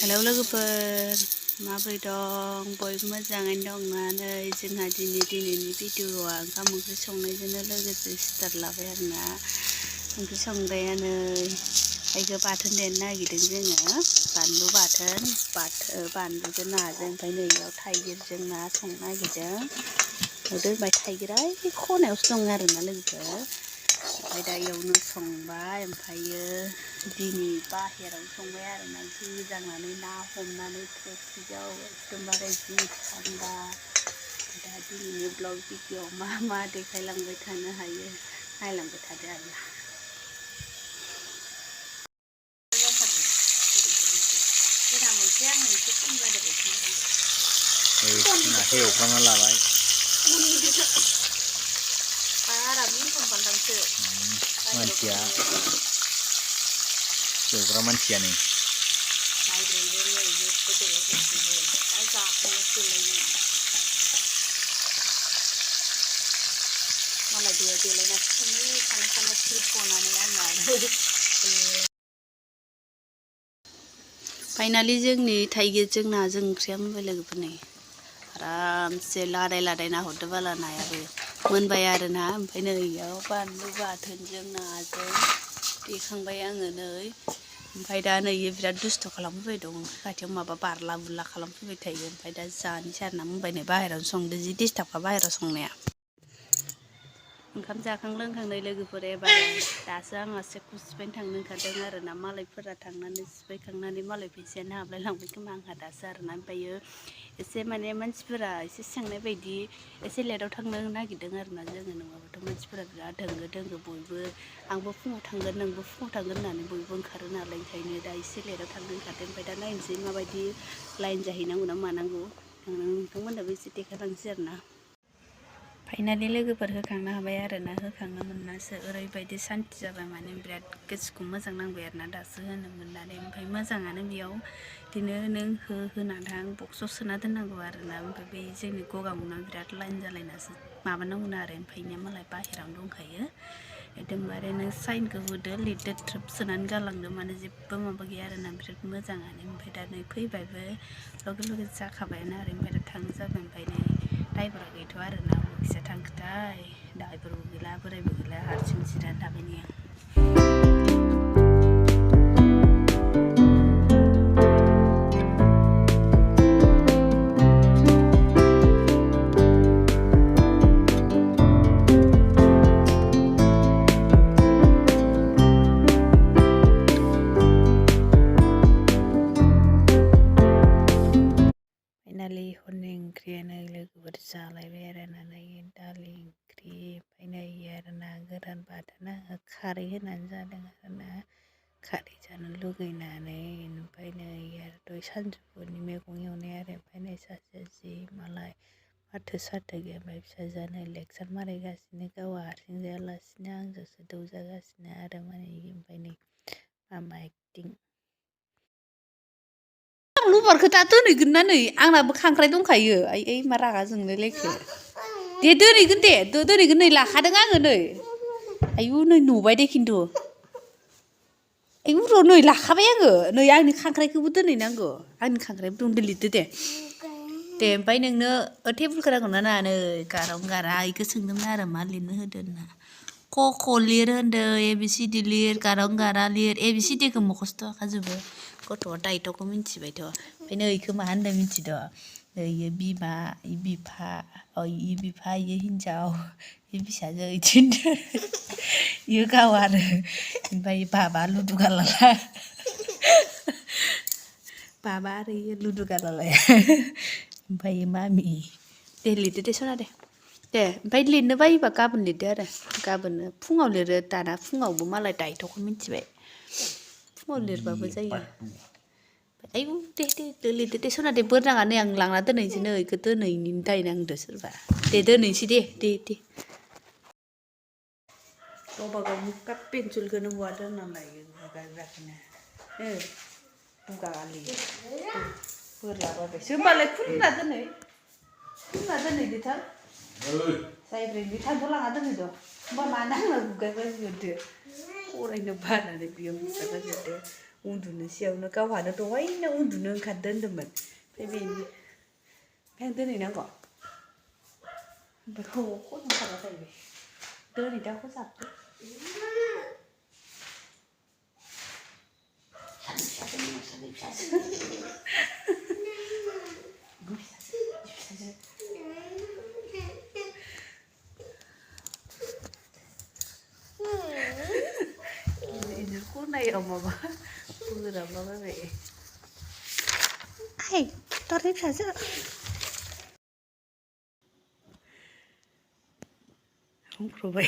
hello लोगोफोर माबोरै दं बयबो मोजाङैनो दंना नै जोंहा दिनैनि भिडिअआ ओंखाम ओंख्रि संनायजोंनो लोगोसे स्टार्ट लाबाय आरोना ओंख्रि संग्राया नै थाइगिर बाथोन देनो नागिरदों जोङो बानलु बाथोन बानलुजों नाजों ओमफ्राय नै बेयाव थाइगिरजों ना संनो नागिरदों दोनबाय थाइगिरा बे खनायावसो दं आरोना लोगोफोर ओमफ्राय दा इयावनो संबाय ओमफ्रायो दिनै बाहेरायाव संबाय आरोना गोजांनानै ना हमनानै फुख्रियाव एकदमबारे जि थान्दा दा दिनैनि ब्लग भिडिअ मा देखायलांबाय थानो हायो नायलांबाय थादो आरोना एवफ्रामना लाबाय मानसिया एवग्रा मानसिया नै मालाय देलायना खाना सिरिफनानै आंना फाइनालि जोंनि थाइगिरजों नाजों ओंख्रिया मोनबाय लोगोफोर नै आरामसे लादाय नाहरदो बाला नायाबो मोनबाय आरोना ओमफ्राय नै इयाव बानलु बाथोनजों नाजों देखांबाय आङो नै ओमफ्राय दा नै बिराद दुस्थ' खालामफैबाय दं खाथियाव माबा बारला बुरला खालामफैबाय थायो ओमफ्राय दा जानोसै आरोना मोनबाय नै बाहेरायावनो संदो जि डिस्टार्बखा बाहेरायाव संनाया ओंखाम जाखां लोंखांनाय लोगोफोर एबार दासो आंहा सेकखौ सिफायनो थांनो ओंखारदों आरोना मालायफोरा थांनानै सिफायखांनानै मालाय फैसायानो हाबलाय लांबाय खोमा आंहा दासो आरोना ओमफ्रायो एसे माने मानसिफोरा एसे सोंनाय बायदि एसे लेटआव थांनो नागिरदों आरोना जोङो नङाबाथ' मानसिफोरा बिराद दोंगो बयबो आंबो फुङाव थांगोन नोंबो फुङाव थांगोन होननानै बयबो ओंखारो नालाय ओंखायनो दा एसे लेटआव थांनो ओंखारदों ओमफ्राय दा नायनोसै माबायदि लाइन जाहैनांगौ ना मानांगौ नोंथांमोनहाबो एसे देखायलांसै आरोना फाइनालि लोगोफोर होखांनो हाबाय आरोना होखांनो मोननासो ओरैबायदि सान्थि जाबाय माने बिराद गोसोखौ मोजां नांबाय आरोना दासो होनो मोननानै ओमफ्राय मोजाङानो बेयाव बिदिनो नों होनानै थां बक्सआव सोना दोननांगौ आरोना ओमफ्राय बै जोंनि गगामुना बिराद लाइन जालायनासो माबानांगौनो आरो ओमफ्रायनिया मालाय बाहेरायावनो दंखायो एकदमबारे नों साइनखौ होदो लिरदो ट्रोब सोनानै गालांदो माने जेबो माबा गैया आरोना बिराद मोजाङानो ओमफ्राय दा नै फैबायबो लगे जाखाबायानो आरो ओमफ्राय दा थांनो जाबाय ओमफ्राय नै ड्राइभारा गैथ'आ आरोना बबेखिजा थांखोथाय ड्राइभारबो गैला बोरायबो गैला हारसिं जिरायना थाबाय नै आं फाइनालि हरनि ओंख्रियानो लोगोफोर जालायबाय आरोना नै दालि ओंख्रि ओमफ्राय नै आरोना गोरान बाथोना खारै होनानै जादों आरोना खारै जानो लुगैनानै ओमफ्राय नै आरो दहाय सानजौफुनि मैगं एवनाय आरो ओमफ्राय नै सासेया जि मालाय माथो साथो गैया ओमफ्राय फिसाजोआनो लेक्सार मारिगासिनो गावहा हारसिं जायालासिनो आंजोंसो दौजागासिनो आरो माने ओमफ्राय नै मामा एक्टिं लबारखौ दा दोनहैगोन ना नै आंनाबो खांख्राइ दंखायो आइ मा रागा जोंलाय लायखो दे दोनहैगोन नै लाखादों आङो नै आयु नै नुबाय दे खिन्थु आयु र' नै लाखाबाय आङो नै आंनि खांख्राइखौबो दोनहैनांगौ आंनि खांख्राइबो दं लिरदो दे ओमफ्राय नोंनो टेबोलखौ नांगौ ना नाङा नै गाराव गारा बेखौ सोंदोंमोन आरो मा लिरनो होदो होनना क लिर होनदो ABCD लिर गाराव गारा लिर ABCDखौ मखस्थ' हाखाजोबो गथ'आ दायथ'खौ मिन्थिबायथ' ओमफ्राय नै इखौ मा होनदों मिन्थिद' इयो बिमा इ बिफा इ बिफा इयो हिन्जाव इ फिसाजो इदि होनदों इयो गाव आरो ओमफ्राय बाबा लुदु गालाला बाबा आरो इयो लुदु गालालाया ओमफ्राय मामि दे लिरदो दे सना दे ओमफ्राय लिरनो बायोबा गाबोन लिरदो आरो गाबोन फुङाव लिरो दाना फुङावबो मालाय दायथ'खौ मिन्थिबाय फुङाव लिरबाबो जायो आयु दे लिरदो दे सना दे बोरनाङा नै आं लांना दोनहैनोसै नै इखौ दोनहैनि दाय नांदो सोरबा दे दोनहैनोसै दे गावबा गावनि काट पेन्सिलखौनो बहा दोनना लायो गारग्राखौनो गालि बोरलाबायबायसो होमबालाय खुलिना दोनहैदो थां जायब्रेनि थांथ' लाङा दोनहैद' होमबा मानो आंना गुगायबाय बिहरदो फरायनो बानानै बेयाव गुगायबाय बिहरदो उन्दुनोसैयावनो गावहानो दहायनो उन्दुनो ओंखारदो होन्दोंमोन ओमफ्राय बेनि आं दोनहैनांगौ बेखौ खनखाला जाहैबाय दोनहैदाखौ जाबदो खनायाव माबा बोराबलाबायबाय आइ दरनि फिसाजो हंख्रबाय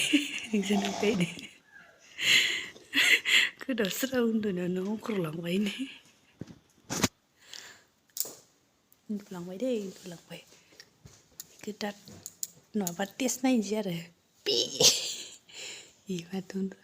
नोंसोरनो फैनो गोदाव सोराव उन्दुनायावनो हंख्रलांबाय नै उन्दुलांबाय दै उन्दुलांबाय गोदान नङाबा टेस्ट नायनोसै आरो बे माथो उन्दु